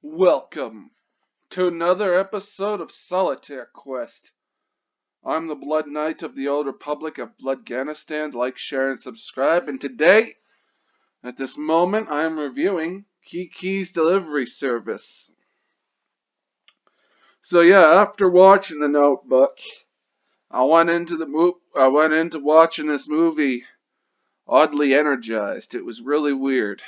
Welcome to another episode of Solitaire Quest. I'm the Blood Knight of the Old Republic of Bloodganistan. Like, share, and subscribe. And today, at this moment, I am reviewing Kiki's delivery service. So yeah, after watching The Notebook, I went into watching this movie oddly energized. It was really weird.